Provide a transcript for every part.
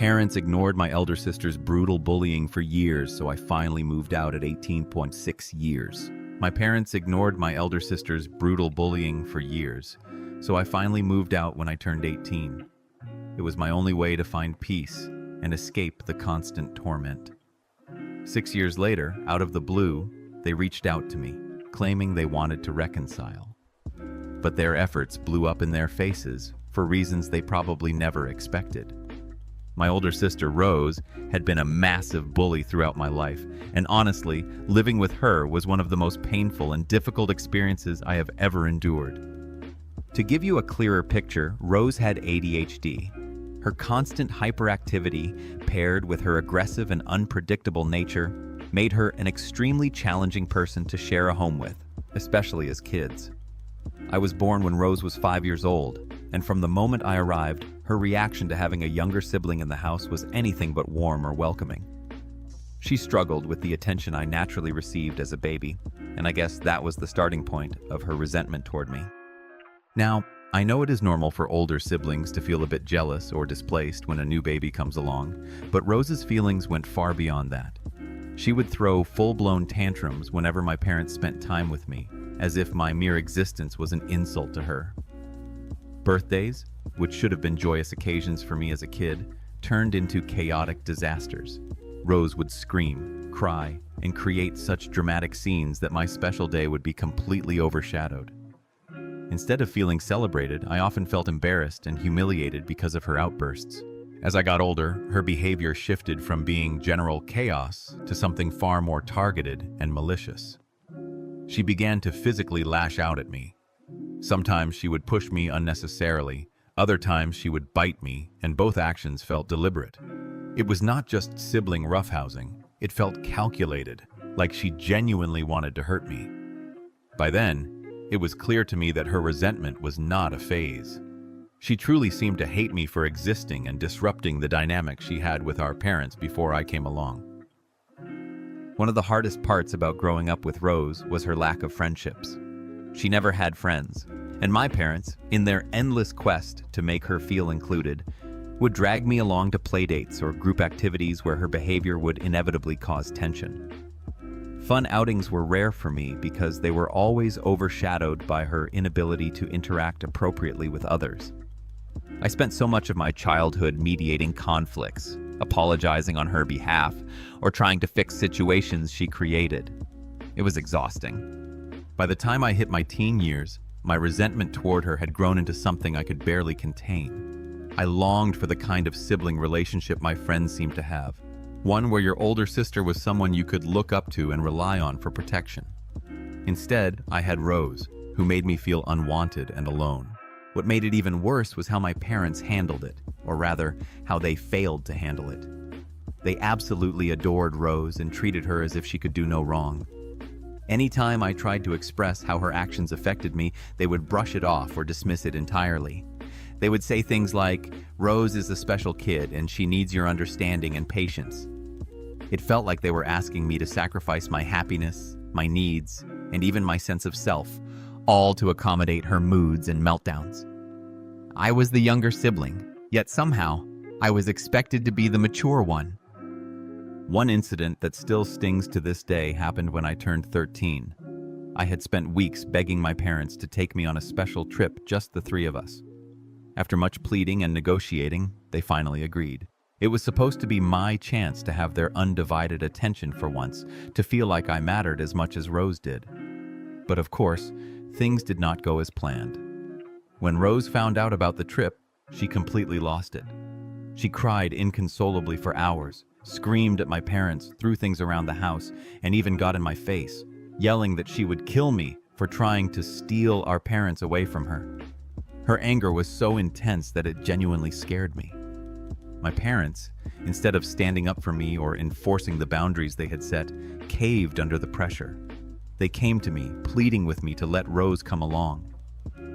parents ignored my elder sister's brutal bullying for years, so I finally moved out at 18.6 years. My parents ignored my elder sister's brutal bullying for years, so I finally moved out when I turned 18. It was my only way to find peace and escape the constant torment. 6 years later, out of the blue, they reached out to me, claiming they wanted to reconcile. But their efforts blew up in their faces for reasons they probably never expected. My older sister, Rose, had been a massive bully throughout my life, and honestly, living with her was one of the most painful and difficult experiences I have ever endured. To give you a clearer picture, Rose had ADHD. Her constant hyperactivity, paired with her aggressive and unpredictable nature, made her an extremely challenging person to share a home with, especially as kids. I was born when Rose was 5 years old, and from the moment I arrived, her reaction to having a younger sibling in the house was anything but warm or welcoming. She struggled with the attention I naturally received as a baby, and I guess that was the starting point of her resentment toward me. Now, I know it is normal for older siblings to feel a bit jealous or displaced when a new baby comes along, but Rose's feelings went far beyond that. She would throw full-blown tantrums whenever my parents spent time with me, as if my mere existence was an insult to her. Birthdays, which should have been joyous occasions for me as a kid, turned into chaotic disasters. Rose would scream, cry, and create such dramatic scenes that my special day would be completely overshadowed. Instead of feeling celebrated, I often felt embarrassed and humiliated because of her outbursts. As I got older, her behavior shifted from being general chaos to something far more targeted and malicious. She began to physically lash out at me. Sometimes she would push me unnecessarily, other times she would bite me, and both actions felt deliberate. It was not just sibling roughhousing, it felt calculated, like she genuinely wanted to hurt me. By then, it was clear to me that her resentment was not a phase. She truly seemed to hate me for existing and disrupting the dynamic she had with our parents before I came along. One of the hardest parts about growing up with Rose was her lack of friendships. She never had friends, and my parents, in their endless quest to make her feel included, would drag me along to playdates or group activities where her behavior would inevitably cause tension. Fun outings were rare for me because they were always overshadowed by her inability to interact appropriately with others. I spent so much of my childhood mediating conflicts, apologizing on her behalf, or trying to fix situations she created. It was exhausting. By the time I hit my teen years, my resentment toward her had grown into something I could barely contain. I longed for the kind of sibling relationship my friends seemed to have. One where your older sister was someone you could look up to and rely on for protection. Instead, I had Rose, who made me feel unwanted and alone. What made it even worse was how my parents handled it, or rather, how they failed to handle it. They absolutely adored Rose and treated her as if she could do no wrong. Anytime I tried to express how her actions affected me, they would brush it off or dismiss it entirely. They would say things like, "Rose is a special kid and she needs your understanding and patience." It felt like they were asking me to sacrifice my happiness, my needs, and even my sense of self, all to accommodate her moods and meltdowns. I was the younger sibling, yet somehow, I was expected to be the mature one. One incident that still stings to this day happened when I turned 13. I had spent weeks begging my parents to take me on a special trip, just the three of us. After much pleading and negotiating, they finally agreed. It was supposed to be my chance to have their undivided attention for once, to feel like I mattered as much as Rose did. But of course, things did not go as planned. When Rose found out about the trip, she completely lost it. She cried inconsolably for hours, screamed at my parents, threw things around the house, and even got in my face, yelling that she would kill me for trying to steal our parents away from her. Her anger was so intense that it genuinely scared me. My parents, instead of standing up for me or enforcing the boundaries they had set, caved under the pressure. They came to me, pleading with me to let Rose come along.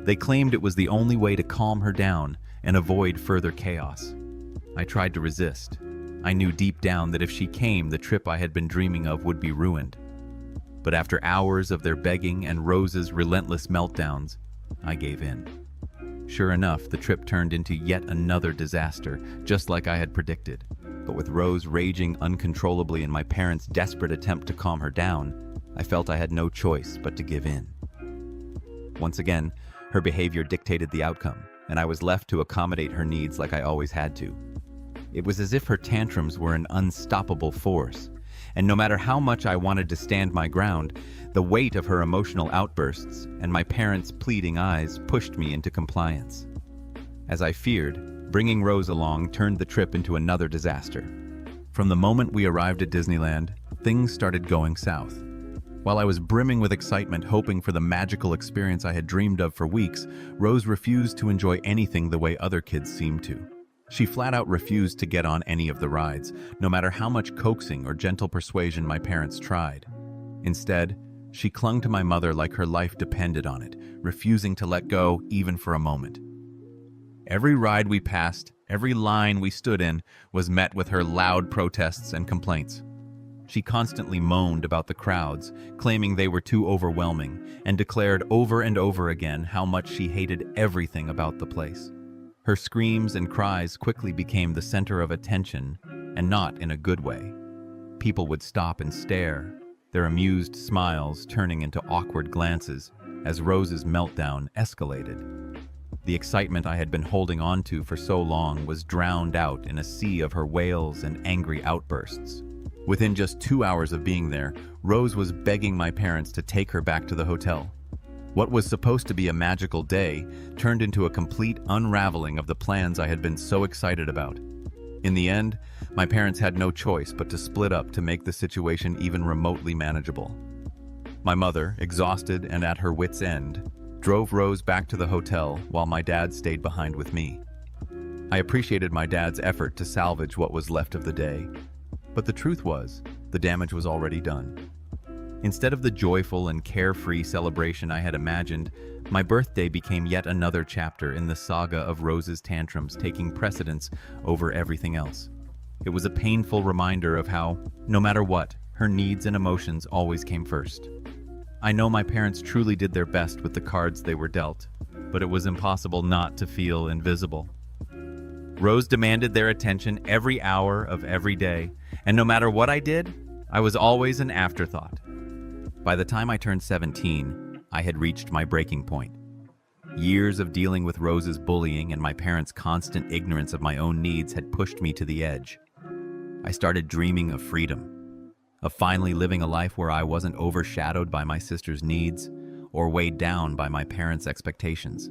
They claimed it was the only way to calm her down and avoid further chaos. I tried to resist. I knew deep down that if she came, the trip I had been dreaming of would be ruined. But after hours of their begging and Rose's relentless meltdowns, I gave in. Sure enough, the trip turned into yet another disaster, just like I had predicted. But with Rose raging uncontrollably and my parents' desperate attempt to calm her down, I felt I had no choice but to give in. Once again, her behavior dictated the outcome, and I was left to accommodate her needs like I always had to. It was as if her tantrums were an unstoppable force, and no matter how much I wanted to stand my ground, the weight of her emotional outbursts and my parents' pleading eyes pushed me into compliance. As I feared, bringing Rose along turned the trip into another disaster. From the moment we arrived at Disneyland, things started going south. While I was brimming with excitement, hoping for the magical experience I had dreamed of for weeks, Rose refused to enjoy anything the way other kids seemed to. She flat out refused to get on any of the rides, no matter how much coaxing or gentle persuasion my parents tried. Instead, she clung to my mother like her life depended on it, refusing to let go even for a moment. Every ride we passed, every line we stood in, was met with her loud protests and complaints. She constantly moaned about the crowds, claiming they were too overwhelming, and declared over and over again how much she hated everything about the place. Her screams and cries quickly became the center of attention, and not in a good way. People would stop and stare, their amused smiles turning into awkward glances as Rose's meltdown escalated. The excitement I had been holding on to for so long was drowned out in a sea of her wails and angry outbursts. Within just 2 hours of being there, Rose was begging my parents to take her back to the hotel. What was supposed to be a magical day turned into a complete unraveling of the plans I had been so excited about. In the end, my parents had no choice but to split up to make the situation even remotely manageable. My mother, exhausted and at her wit's end, drove Rose back to the hotel while my dad stayed behind with me. I appreciated my dad's effort to salvage what was left of the day, but the truth was, the damage was already done. Instead of the joyful and carefree celebration I had imagined, my birthday became yet another chapter in the saga of Rose's tantrums taking precedence over everything else. It was a painful reminder of how, no matter what, her needs and emotions always came first. I know my parents truly did their best with the cards they were dealt, but it was impossible not to feel invisible. Rose demanded their attention every hour of every day, and no matter what I did, I was always an afterthought. By the time I turned 17, I had reached my breaking point. Years of dealing with Rose's bullying and my parents' constant ignorance of my own needs had pushed me to the edge. I started dreaming of freedom, of finally living a life where I wasn't overshadowed by my sister's needs or weighed down by my parents' expectations.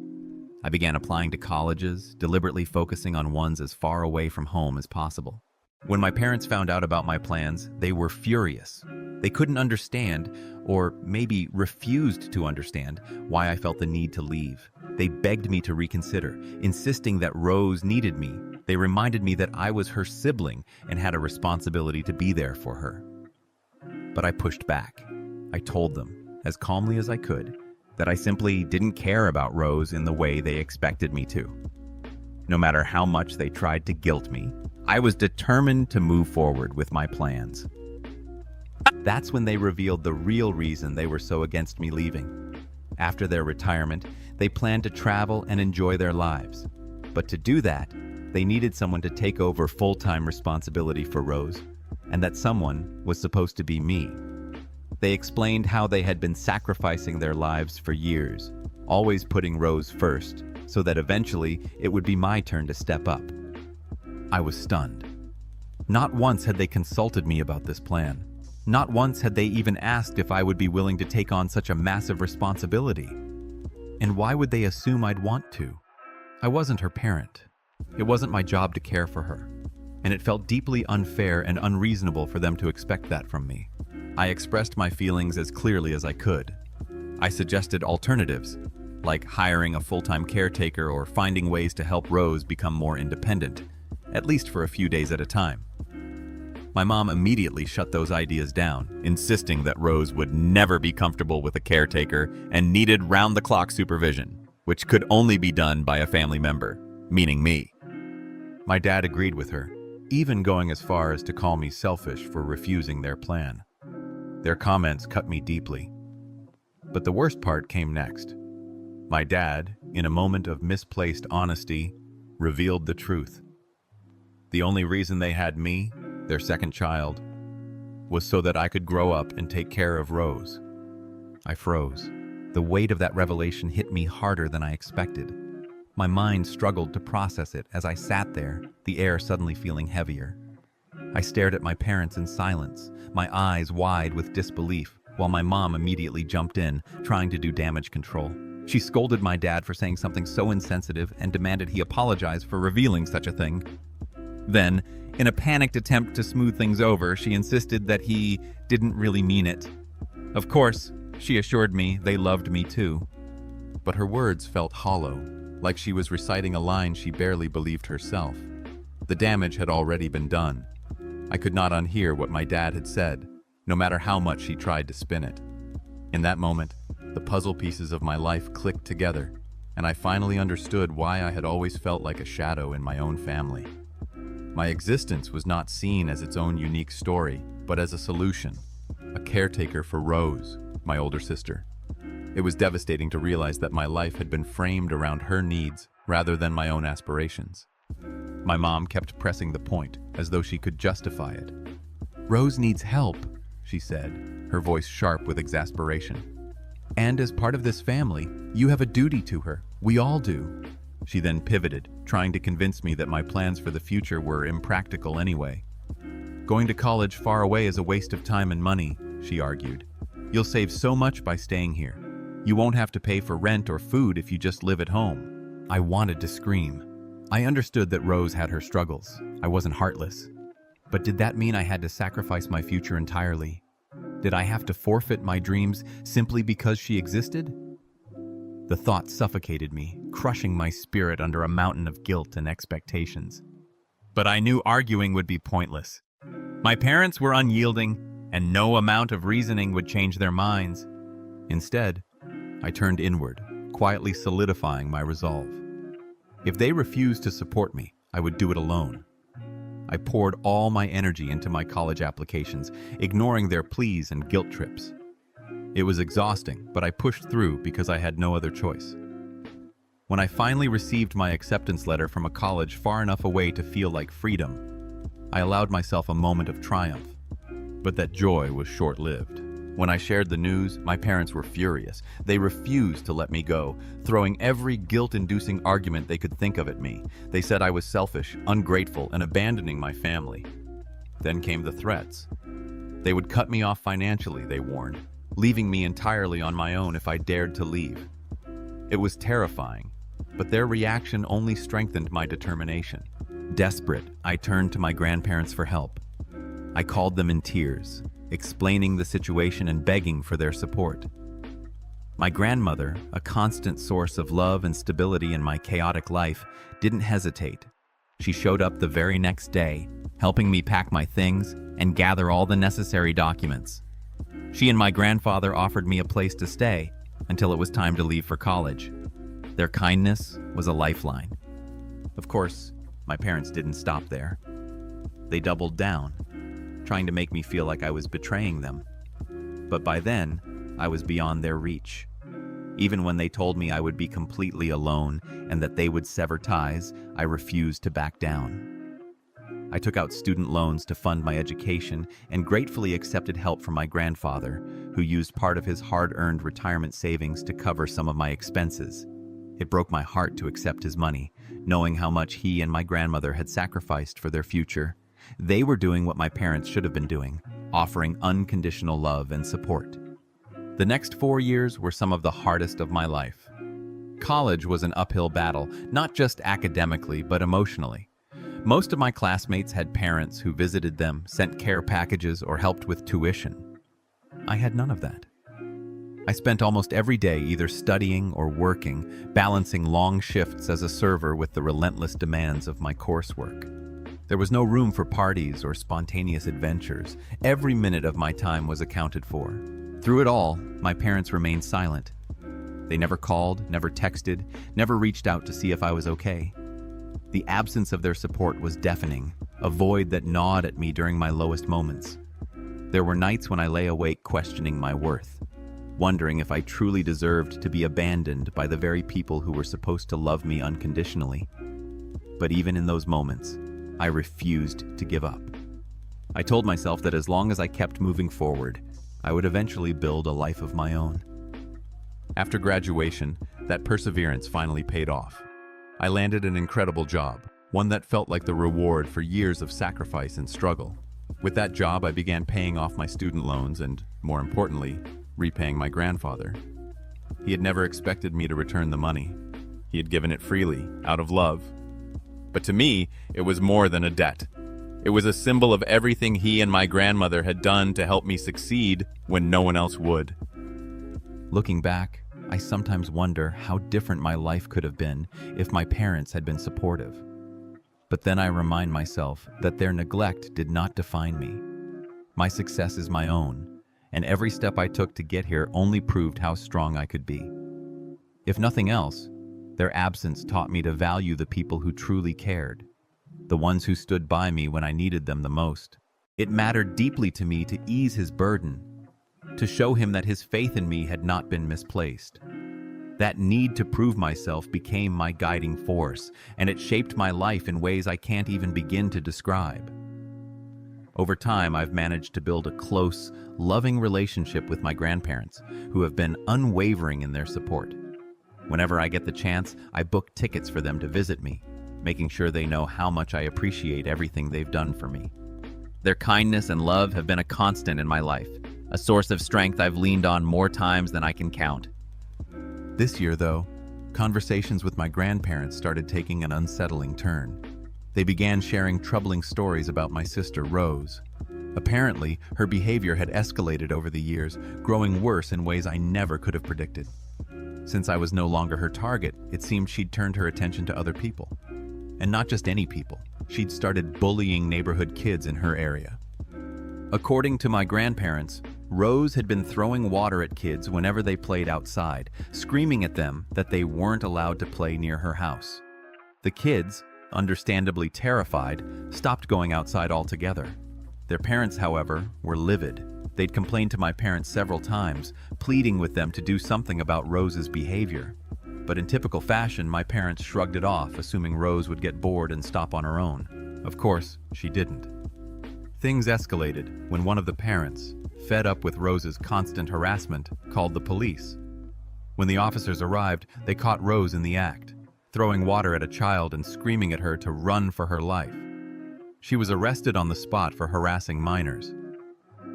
I began applying to colleges, deliberately focusing on ones as far away from home as possible. When my parents found out about my plans, they were furious. They couldn't understand, or maybe refused to understand, why I felt the need to leave. They begged me to reconsider, insisting that Rose needed me. They reminded me that I was her sibling and had a responsibility to be there for her. But I pushed back. I told them, as calmly as I could, that I simply didn't care about Rose in the way they expected me to. No matter how much they tried to guilt me, I was determined to move forward with my plans. That's when they revealed the real reason they were so against me leaving. After their retirement, they planned to travel and enjoy their lives. But to do that, they needed someone to take over full-time responsibility for Rose, and that someone was supposed to be me. They explained how they had been sacrificing their lives for years, always putting Rose first, so that eventually it would be my turn to step up. I was stunned. Not once had they consulted me about this plan. Not once had they even asked if I would be willing to take on such a massive responsibility. And why would they assume I'd want to? I wasn't her parent. It wasn't my job to care for her. And it felt deeply unfair and unreasonable for them to expect that from me. I expressed my feelings as clearly as I could. I suggested alternatives, like hiring a full-time caretaker or finding ways to help Rose become more independent, at least for a few days at a time. My mom immediately shut those ideas down, insisting that Rose would never be comfortable with a caretaker and needed round-the-clock supervision, which could only be done by a family member, meaning me. My dad agreed with her, even going as far as to call me selfish for refusing their plan. Their comments cut me deeply. But the worst part came next. My dad, in a moment of misplaced honesty, revealed the truth. The only reason they had me, their second child, was so that I could grow up and take care of Rose. I froze. The weight of that revelation hit me harder than I expected. My mind struggled to process it as I sat there, the air suddenly feeling heavier. I stared at my parents in silence, my eyes wide with disbelief, while my mom immediately jumped in, trying to do damage control. She scolded my dad for saying something so insensitive and demanded he apologize for revealing such a thing. Then, in a panicked attempt to smooth things over, she insisted that he didn't really mean it. Of course, she assured me they loved me too. But her words felt hollow, like she was reciting a line she barely believed herself. The damage had already been done. I could not unhear what my dad had said, no matter how much she tried to spin it. In that moment, the puzzle pieces of my life clicked together, and I finally understood why I had always felt like a shadow in my own family. My existence was not seen as its own unique story, but as a solution, a caretaker for Rose, my older sister. It was devastating to realize that my life had been framed around her needs rather than my own aspirations. My mom kept pressing the point, as though she could justify it. "Rose needs help," she said, her voice sharp with exasperation. "And as part of this family, you have a duty to her. We all do." She then pivoted, trying to convince me that my plans for the future were impractical anyway. "Going to college far away is a waste of time and money," she argued. "You'll save so much by staying here. You won't have to pay for rent or food if you just live at home." I wanted to scream. I understood that Rose had her struggles. I wasn't heartless. But did that mean I had to sacrifice my future entirely? Did I have to forfeit my dreams simply because she existed? The thought suffocated me, crushing my spirit under a mountain of guilt and expectations. But I knew arguing would be pointless. My parents were unyielding, and no amount of reasoning would change their minds. Instead, I turned inward, quietly solidifying my resolve. If they refused to support me, I would do it alone. I poured all my energy into my college applications, ignoring their pleas and guilt trips. It was exhausting, but I pushed through because I had no other choice. When I finally received my acceptance letter from a college far enough away to feel like freedom, I allowed myself a moment of triumph. But that joy was short-lived. When I shared the news, my parents were furious. They refused to let me go, throwing every guilt-inducing argument they could think of at me. They said I was selfish, ungrateful, and abandoning my family. Then came the threats. They would cut me off financially, they warned, leaving me entirely on my own if I dared to leave. It was terrifying, but their reaction only strengthened my determination. Desperate, I turned to my grandparents for help. I called them in tears, explaining the situation and begging for their support. My grandmother, a constant source of love and stability in my chaotic life, didn't hesitate. She showed up the very next day, helping me pack my things and gather all the necessary documents. She and my grandfather offered me a place to stay until it was time to leave for college. Their kindness was a lifeline. Of course, my parents didn't stop there. They doubled down, trying to make me feel like I was betraying them. But by then, I was beyond their reach. Even when they told me I would be completely alone and that they would sever ties, I refused to back down. I took out student loans to fund my education and gratefully accepted help from my grandfather, who used part of his hard-earned retirement savings to cover some of my expenses. It broke my heart to accept his money, knowing how much he and my grandmother had sacrificed for their future. They were doing what my parents should have been doing, offering unconditional love and support. The next 4 years were some of the hardest of my life. College was an uphill battle, not just academically, but emotionally. Most of my classmates had parents who visited them, sent care packages, or helped with tuition. I had none of that. I spent almost every day either studying or working, balancing long shifts as a server with the relentless demands of my coursework. There was no room for parties or spontaneous adventures. Every minute of my time was accounted for. Through it all, my parents remained silent. They never called, never texted, never reached out to see if I was okay. The absence of their support was deafening, a void that gnawed at me during my lowest moments. There were nights when I lay awake questioning my worth. wondering if I truly deserved to be abandoned by the very people who were supposed to love me unconditionally. But even in those moments, I refused to give up. I told myself that as long as I kept moving forward, I would eventually build a life of my own. After graduation, that perseverance finally paid off. I landed an incredible job, one that felt like the reward for years of sacrifice and struggle. With that job, I began paying off my student loans and, more importantly, repaying my grandfather. He had never expected me to return the money. He had given it freely, out of love. But to me, it was more than a debt. It was a symbol of everything he and my grandmother had done to help me succeed when no one else would. Looking back, I sometimes wonder how different my life could have been if my parents had been supportive. But then I remind myself that their neglect did not define me. My success is my own, and every step I took to get here only proved how strong I could be. If nothing else, their absence taught me to value the people who truly cared, the ones who stood by me when I needed them the most. It mattered deeply to me to ease his burden, to show him that his faith in me had not been misplaced. That need to prove myself became my guiding force, and it shaped my life in ways I can't even begin to describe. Over time, I've managed to build a close, loving relationship with my grandparents, who have been unwavering in their support. Whenever I get the chance, I book tickets for them to visit me, making sure they know how much I appreciate everything they've done for me. Their kindness and love have been a constant in my life, a source of strength I've leaned on more times than I can count. This year, though, conversations with my grandparents started taking an unsettling turn. They began sharing troubling stories about my sister, Rose. Apparently, her behavior had escalated over the years, growing worse in ways I never could have predicted. Since I was no longer her target, it seemed she'd turned her attention to other people. And not just any people. She'd started bullying neighborhood kids in her area. According to my grandparents, Rose had been throwing water at kids whenever they played outside, screaming at them that they weren't allowed to play near her house. The kids, understandably terrified, stopped going outside altogether. Their parents, however, were livid. They'd complained to my parents several times, pleading with them to do something about Rose's behavior. But in typical fashion, my parents shrugged it off, assuming Rose would get bored and stop on her own. Of course, she didn't. Things escalated when one of the parents, fed up with Rose's constant harassment, called the police. When the officers arrived, they caught Rose in the act, throwing water at a child and screaming at her to run for her life. She was arrested on the spot for harassing minors.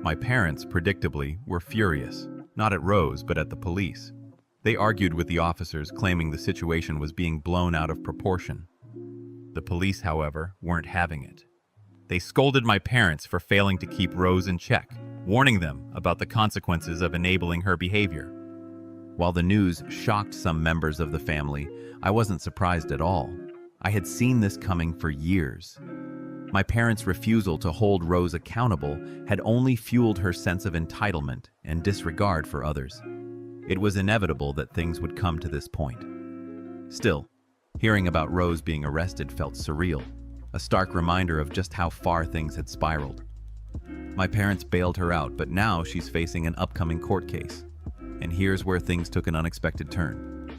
My parents, predictably, were furious, not at Rose, but at the police. They argued with the officers, claiming the situation was being blown out of proportion. The police, however, weren't having it. They scolded my parents for failing to keep Rose in check, warning them about the consequences of enabling her behavior. While the news shocked some members of the family, I wasn't surprised at all. I had seen this coming for years. My parents' refusal to hold Rose accountable had only fueled her sense of entitlement and disregard for others. It was inevitable that things would come to this point. Still, hearing about Rose being arrested felt surreal, a stark reminder of just how far things had spiraled. My parents bailed her out, but now she's facing an upcoming court case. And here's where things took an unexpected turn.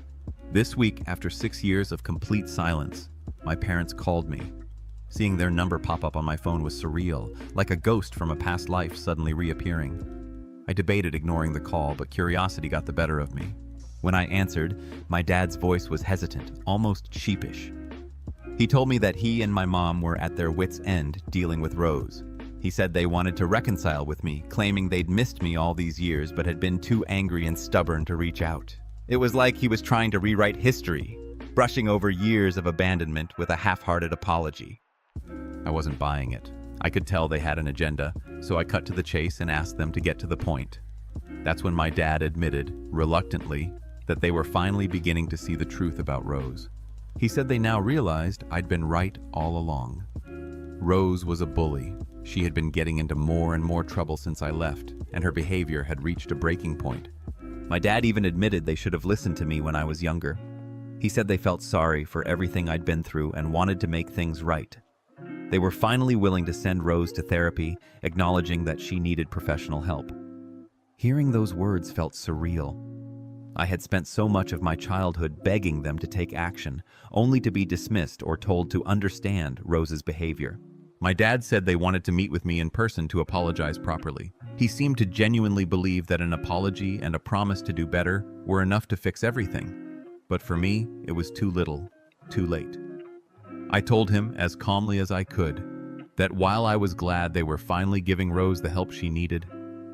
This week, after 6 years of complete silence, my parents called me. Seeing their number pop up on my phone was surreal, like a ghost from a past life suddenly reappearing. I debated ignoring the call, but curiosity got the better of me. When I answered, my dad's voice was hesitant, almost sheepish. He told me that he and my mom were at their wits' end dealing with Rose. He said they wanted to reconcile with me, claiming they'd missed me all these years but had been too angry and stubborn to reach out. It was like he was trying to rewrite history, brushing over years of abandonment with a half-hearted apology. I wasn't buying it. I could tell they had an agenda, so I cut to the chase and asked them to get to the point. That's when my dad admitted, reluctantly, that they were finally beginning to see the truth about Rose. He said they now realized I'd been right all along. Rose was a bully. She had been getting into more and more trouble since I left, and her behavior had reached a breaking point. My dad even admitted they should have listened to me when I was younger. He said they felt sorry for everything I'd been through and wanted to make things right. They were finally willing to send Rose to therapy, acknowledging that she needed professional help. Hearing those words felt surreal. I had spent so much of my childhood begging them to take action, only to be dismissed or told to understand Rose's behavior. My dad said they wanted to meet with me in person to apologize properly. He seemed to genuinely believe that an apology and a promise to do better were enough to fix everything. But for me, it was too little, too late. I told him, as calmly as I could, that while I was glad they were finally giving Rose the help she needed,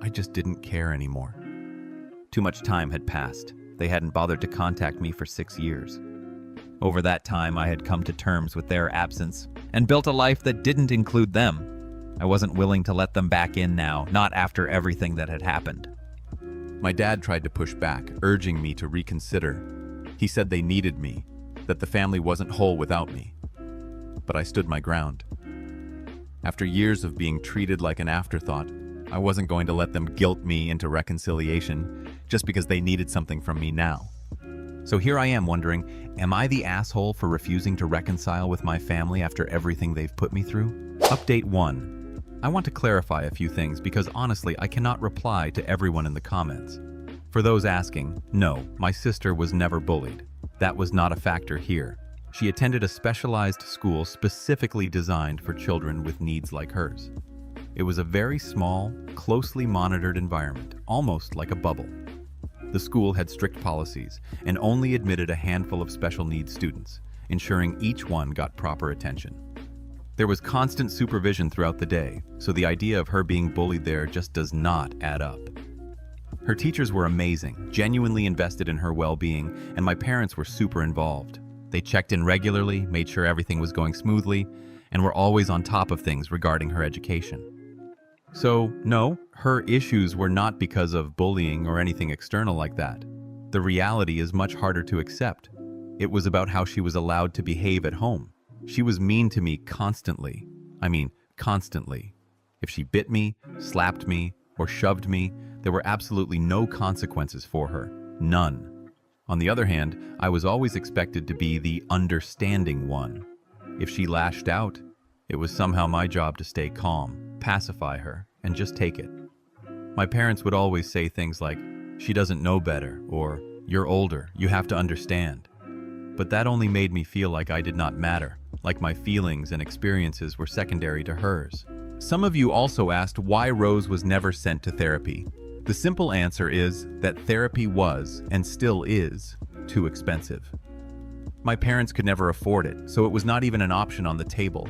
I just didn't care anymore. Too much time had passed. They hadn't bothered to contact me for 6 years. Over that time, I had come to terms with their absence and built a life that didn't include them. I wasn't willing to let them back in now, not after everything that had happened. My dad tried to push back, urging me to reconsider. He said they needed me, that the family wasn't whole without me. But I stood my ground. After years of being treated like an afterthought, I wasn't going to let them guilt me into reconciliation just because they needed something from me now. So here I am wondering, am I the asshole for refusing to reconcile with my family after everything they've put me through? Update 1. I want to clarify a few things because honestly, I cannot reply to everyone in the comments. For those asking, no, my sister was never bullied. That was not a factor here. She attended a specialized school specifically designed for children with needs like hers. It was a very small, closely monitored environment, almost like a bubble. The school had strict policies and only admitted a handful of special needs students, ensuring each one got proper attention. There was constant supervision throughout the day, so the idea of her being bullied there just does not add up. Her teachers were amazing, genuinely invested in her well-being, and my parents were super involved. They checked in regularly, made sure everything was going smoothly, and were always on top of things regarding her education. So, no, her issues were not because of bullying or anything external like that. The reality is much harder to accept. It was about how she was allowed to behave at home. She was mean to me constantly. I mean, constantly. If she bit me, slapped me, or shoved me, there were absolutely no consequences for her. None. On the other hand, I was always expected to be the understanding one. If she lashed out, it was somehow my job to stay calm, pacify her, and just take it. My parents would always say things like, "She doesn't know better," or "You're older, you have to understand." But that only made me feel like I did not matter, like my feelings and experiences were secondary to hers. Some of you also asked why Rose was never sent to therapy. The simple answer is that therapy was, and still is, too expensive. My parents could never afford it, so it was not even an option on the table.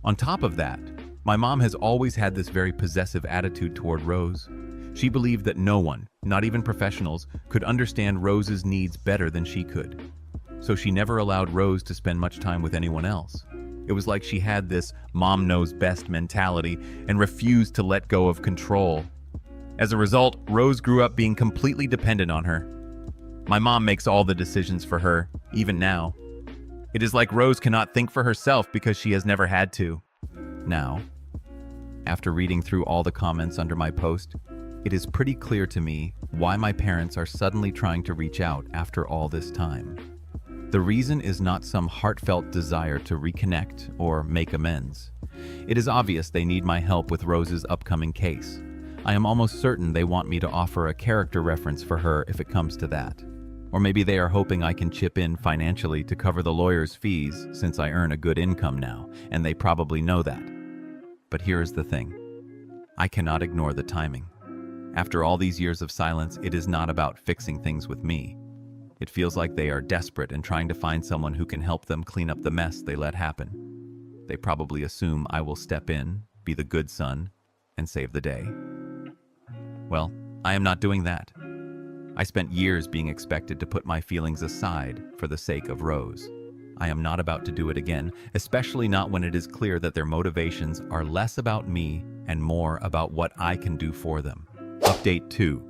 On top of that, my mom has always had this very possessive attitude toward Rose. She believed that no one, not even professionals, could understand Rose's needs better than she could. So she never allowed Rose to spend much time with anyone else. It was like she had this mom knows best mentality and refused to let go of control. As a result, Rose grew up being completely dependent on her. My mom makes all the decisions for her, even now. It is like Rose cannot think for herself because she has never had to. Now, after reading through all the comments under my post, it is pretty clear to me why my parents are suddenly trying to reach out after all this time. The reason is not some heartfelt desire to reconnect or make amends. It is obvious they need my help with Rose's upcoming case. I am almost certain they want me to offer a character reference for her if it comes to that. Or maybe they are hoping I can chip in financially to cover the lawyer's fees since I earn a good income now, and they probably know that. But here is the thing. I cannot ignore the timing. After all these years of silence, it is not about fixing things with me. It feels like they are desperate and trying to find someone who can help them clean up the mess they let happen. They probably assume I will step in, be the good son, and save the day. Well, I am not doing that. I spent years being expected to put my feelings aside for the sake of Rose. I am not about to do it again, especially not when it is clear that their motivations are less about me and more about what I can do for them. Update 2.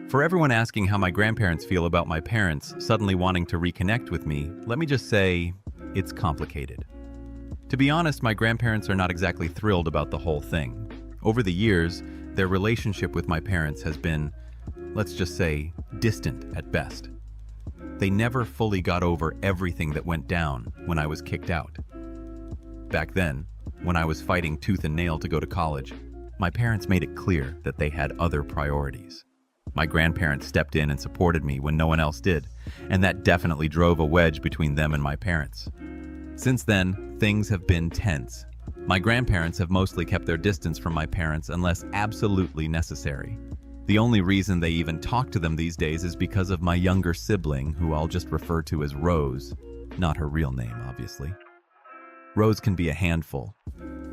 For everyone asking how my grandparents feel about my parents suddenly wanting to reconnect with me, let me just say, it's complicated. To be honest, my grandparents are not exactly thrilled about the whole thing. Over the years, their relationship with my parents has been, let's just say, distant at best. They never fully got over everything that went down when I was kicked out. Back then, when I was fighting tooth and nail to go to college, My parents made it clear that they had other priorities. My grandparents stepped in and supported me when no one else did, and that definitely drove a wedge between them and my parents. Since then, things have been tense. My grandparents have mostly kept their distance from my parents unless absolutely necessary. The only reason they even talk to them these days is because of my younger sibling, who I'll just refer to as Rose. Not her real name, obviously. Rose can be a handful.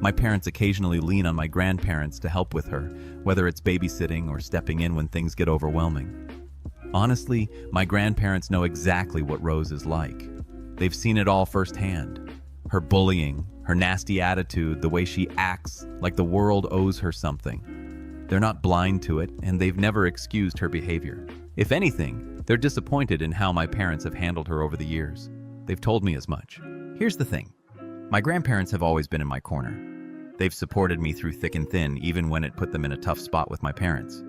My parents occasionally lean on my grandparents to help with her, whether it's babysitting or stepping in when things get overwhelming. Honestly, my grandparents know exactly what Rose is like. They've seen it all firsthand. Her bullying, her nasty attitude, the way she acts like the world owes her something. They're not blind to it, and they've never excused her behavior. If anything, they're disappointed in how my parents have handled her over the years. They've told me as much. Here's the thing. My grandparents have always been in my corner. They've supported me through thick and thin, even when it put them in a tough spot with my parents.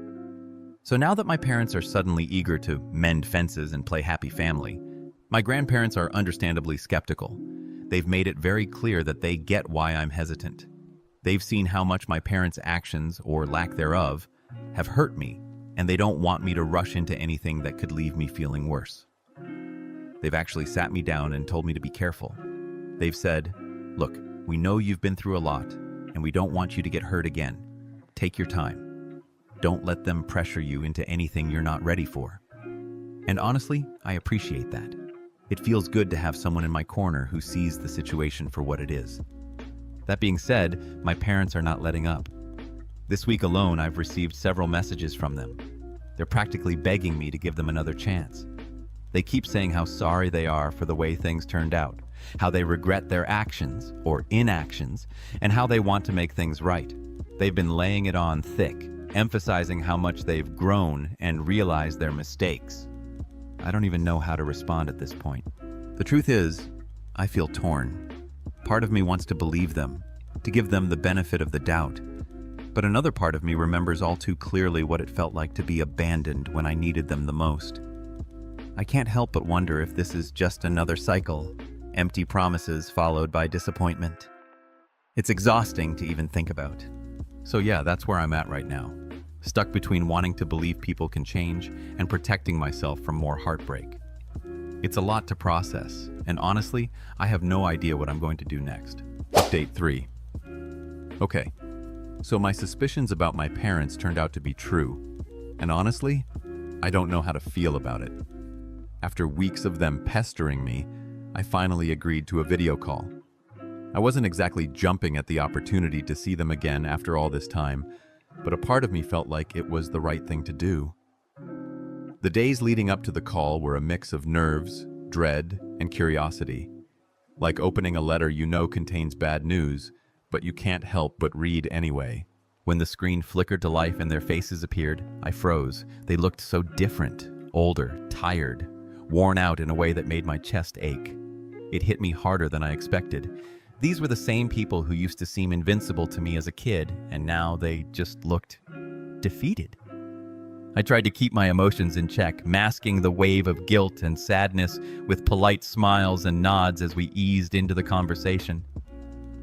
So now that my parents are suddenly eager to mend fences and play happy family, my grandparents are understandably skeptical. They've made it very clear that they get why I'm hesitant. They've seen how much my parents' actions, or lack thereof, have hurt me, and they don't want me to rush into anything that could leave me feeling worse. They've actually sat me down and told me to be careful. They've said, "Look, we know you've been through a lot, and we don't want you to get hurt again. Take your time. Don't let them pressure you into anything you're not ready for." And honestly, I appreciate that. It feels good to have someone in my corner who sees the situation for what it is. That being said, my parents are not letting up. This week alone, I've received several messages from them. They're practically begging me to give them another chance. They keep saying how sorry they are for the way things turned out, how they regret their actions or inactions, and how they want to make things right. They've been laying it on thick, emphasizing how much they've grown and realized their mistakes. I don't even know how to respond at this point. The truth is, I feel torn. Part of me wants to believe them, to give them the benefit of the doubt. But another part of me remembers all too clearly what it felt like to be abandoned when I needed them the most. I can't help but wonder if this is just another cycle, empty promises followed by disappointment. It's exhausting to even think about. So yeah, that's where I'm at right now. Stuck between wanting to believe people can change and protecting myself from more heartbreak. It's a lot to process, and honestly, I have no idea what I'm going to do next. Update 3. Okay, so my suspicions about my parents turned out to be true, and honestly, I don't know how to feel about it. After weeks of them pestering me, I finally agreed to a video call. I wasn't exactly jumping at the opportunity to see them again after all this time, but a part of me felt like it was the right thing to do. The days leading up to the call were a mix of nerves, dread, and curiosity. Like opening a letter you know contains bad news, but you can't help but read anyway. When the screen flickered to life and their faces appeared, I froze. They looked so different, older, tired, worn out in a way that made my chest ache. It hit me harder than I expected. These were the same people who used to seem invincible to me as a kid, and now they just looked defeated. I tried to keep my emotions in check, masking the wave of guilt and sadness with polite smiles and nods as we eased into the conversation.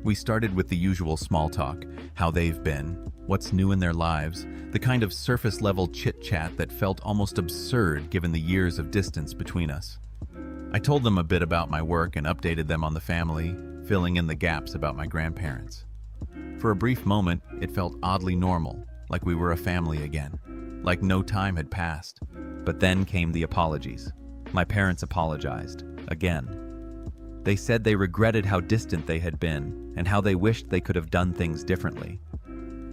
We started with the usual small talk, how they've been, what's new in their lives, the kind of surface-level chit-chat that felt almost absurd given the years of distance between us. I told them a bit about my work and updated them on the family, filling in the gaps about my grandparents. For a brief moment, it felt oddly normal, like we were a family again, like no time had passed. But then came the apologies. My parents apologized, again. They said they regretted how distant they had been and how they wished they could have done things differently.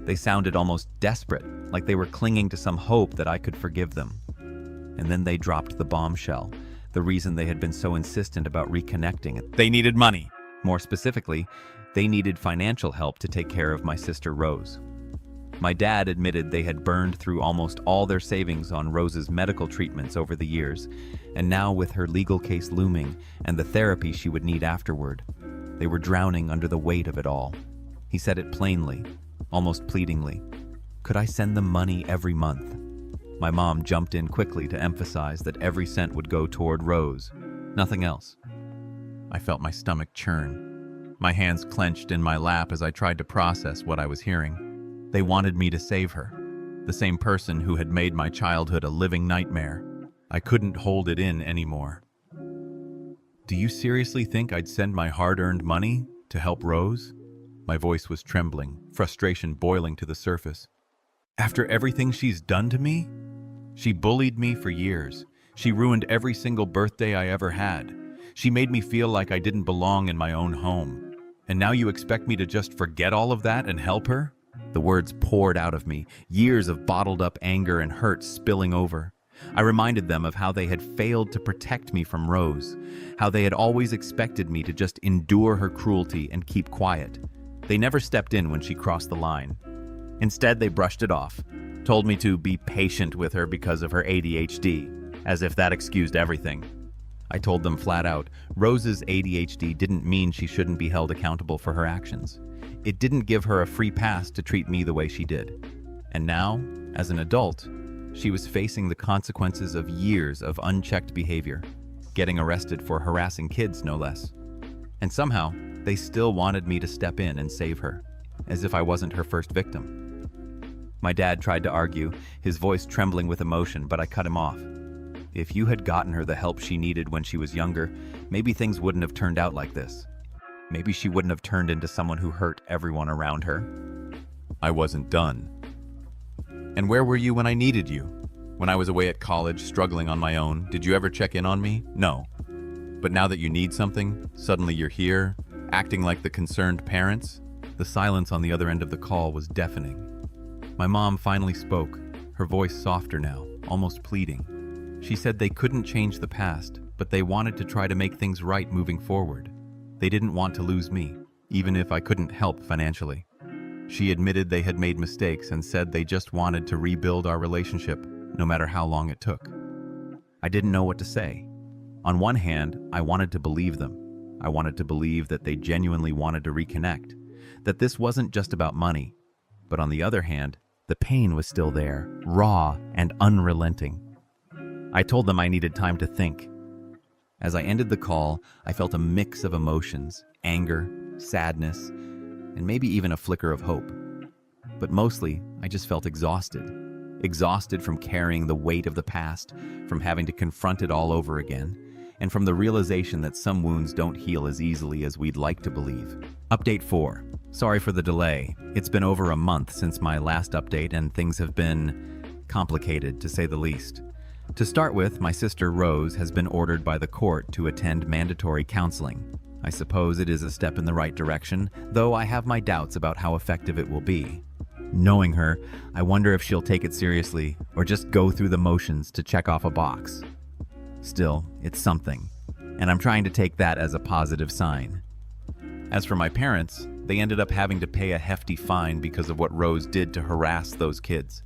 They sounded almost desperate, like they were clinging to some hope that I could forgive them. And then they dropped the bombshell, the reason they had been so insistent about reconnecting. They needed money. More specifically, they needed financial help to take care of my sister Rose. My dad admitted they had burned through almost all their savings on Rose's medical treatments over the years, and now with her legal case looming and the therapy she would need afterward, they were drowning under the weight of it all. He said it plainly, almost pleadingly. Could I send them money every month? My mom jumped in quickly to emphasize that every cent would go toward Rose, nothing else. I felt my stomach churn. My hands clenched in my lap as I tried to process what I was hearing. They wanted me to save her, the same person who had made my childhood a living nightmare. I couldn't hold it in anymore. Do you seriously think I'd send my hard-earned money to help Rose? My voice was trembling, frustration boiling to the surface. After everything she's done to me? She bullied me for years. She ruined every single birthday I ever had. She made me feel like I didn't belong in my own home. And now you expect me to just forget all of that and help her? The words poured out of me, years of bottled-up anger and hurt spilling over. I reminded them of how they had failed to protect me from Rose, how they had always expected me to just endure her cruelty and keep quiet. They never stepped in when she crossed the line. Instead, they brushed it off, told me to be patient with her because of her ADHD, as if that excused everything. I told them flat out, Rose's ADHD didn't mean she shouldn't be held accountable for her actions. It didn't give her a free pass to treat me the way she did. And now, as an adult, she was facing the consequences of years of unchecked behavior, getting arrested for harassing kids, no less. And somehow, they still wanted me to step in and save her, as if I wasn't her first victim. My dad tried to argue, his voice trembling with emotion, but I cut him off. If you had gotten her the help she needed when she was younger, maybe things wouldn't have turned out like this. Maybe she wouldn't have turned into someone who hurt everyone around her. I wasn't done. And where were you when I needed you? When I was away at college, struggling on my own, did you ever check in on me? No. But now that you need something, suddenly you're here, acting like the concerned parents? The silence on the other end of the call was deafening. My mom finally spoke, her voice softer now, almost pleading. She said they couldn't change the past, but they wanted to try to make things right moving forward. They didn't want to lose me, even if I couldn't help financially. She admitted they had made mistakes and said they just wanted to rebuild our relationship, no matter how long it took. I didn't know what to say. On one hand, I wanted to believe them. I wanted to believe that they genuinely wanted to reconnect, that this wasn't just about money. But on the other hand, the pain was still there, raw and unrelenting. I told them I needed time to think. As I ended the call, I felt a mix of emotions, anger, sadness, and maybe even a flicker of hope. But mostly, I just felt exhausted. Exhausted from carrying the weight of the past, from having to confront it all over again, and from the realization that some wounds don't heal as easily as we'd like to believe. Update 4. Sorry for the delay. It's been over a month since my last update, and things have been complicated, to say the least. To start with, my sister Rose has been ordered by the court to attend mandatory counseling. I suppose it is a step in the right direction, though I have my doubts about how effective it will be. Knowing her, I wonder if she'll take it seriously or just go through the motions to check off a box. Still, it's something, and I'm trying to take that as a positive sign. As for my parents, they ended up having to pay a hefty fine because of what Rose did to harass those kids.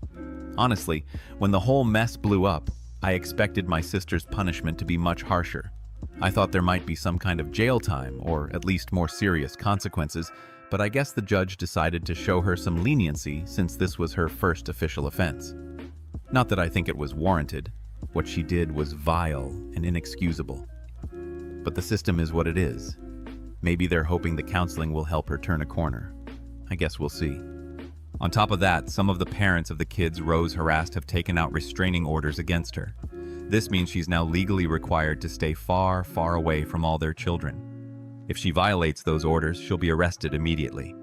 Honestly, when the whole mess blew up, I expected my sister's punishment to be much harsher. I thought there might be some kind of jail time, or at least more serious consequences, but I guess the judge decided to show her some leniency since this was her first official offense. Not that I think it was warranted. What she did was vile and inexcusable. But the system is what it is. Maybe they're hoping the counseling will help her turn a corner. I guess we'll see. On top of that, some of the parents of the kids Rose harassed have taken out restraining orders against her. This means she's now legally required to stay far, far away from all their children. If she violates those orders, she'll be arrested immediately.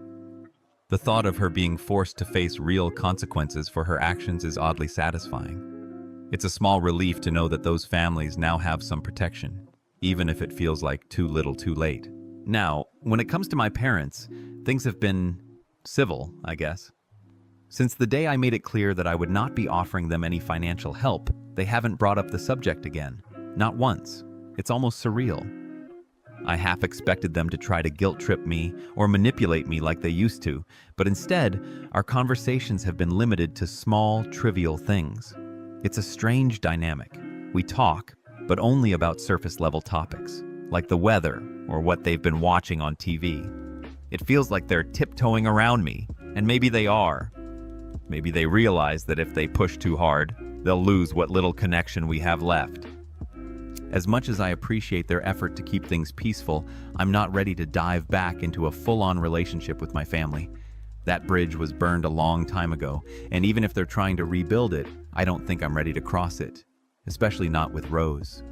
The thought of her being forced to face real consequences for her actions is oddly satisfying. It's a small relief to know that those families now have some protection, even if it feels like too little too late. Now, when it comes to my parents, things have been civil, I guess. Since the day I made it clear that I would not be offering them any financial help, they haven't brought up the subject again. Not once. It's almost surreal. I half expected them to try to guilt-trip me or manipulate me like they used to, but instead, our conversations have been limited to small, trivial things. It's a strange dynamic. We talk, but only about surface-level topics, like the weather or what they've been watching on TV. It feels like they're tiptoeing around me, and maybe they are. Maybe they realize that if they push too hard, they'll lose what little connection we have left. As much as I appreciate their effort to keep things peaceful, I'm not ready to dive back into a full-on relationship with my family. That bridge was burned a long time ago, and even if they're trying to rebuild it, I don't think I'm ready to cross it, especially not with Rose.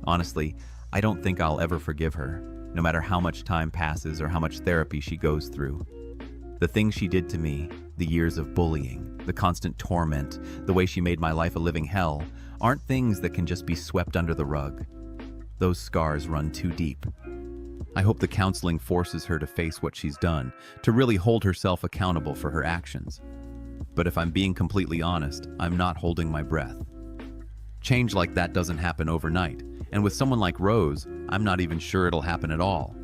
Honestly, I don't think I'll ever forgive her, no matter how much time passes or how much therapy she goes through. The things she did to me, the years of bullying, the constant torment, the way she made my life a living hell, aren't things that can just be swept under the rug. Those scars run too deep. I hope the counseling forces her to face what she's done, to really hold herself accountable for her actions. But if I'm being completely honest, I'm not holding my breath. Change like that doesn't happen overnight, and with someone like Rose, I'm not even sure it'll happen at all.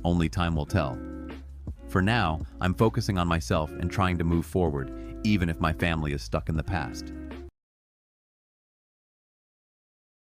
Only time will tell. For now, I'm focusing on myself and trying to move forward, even if my family is stuck in the past.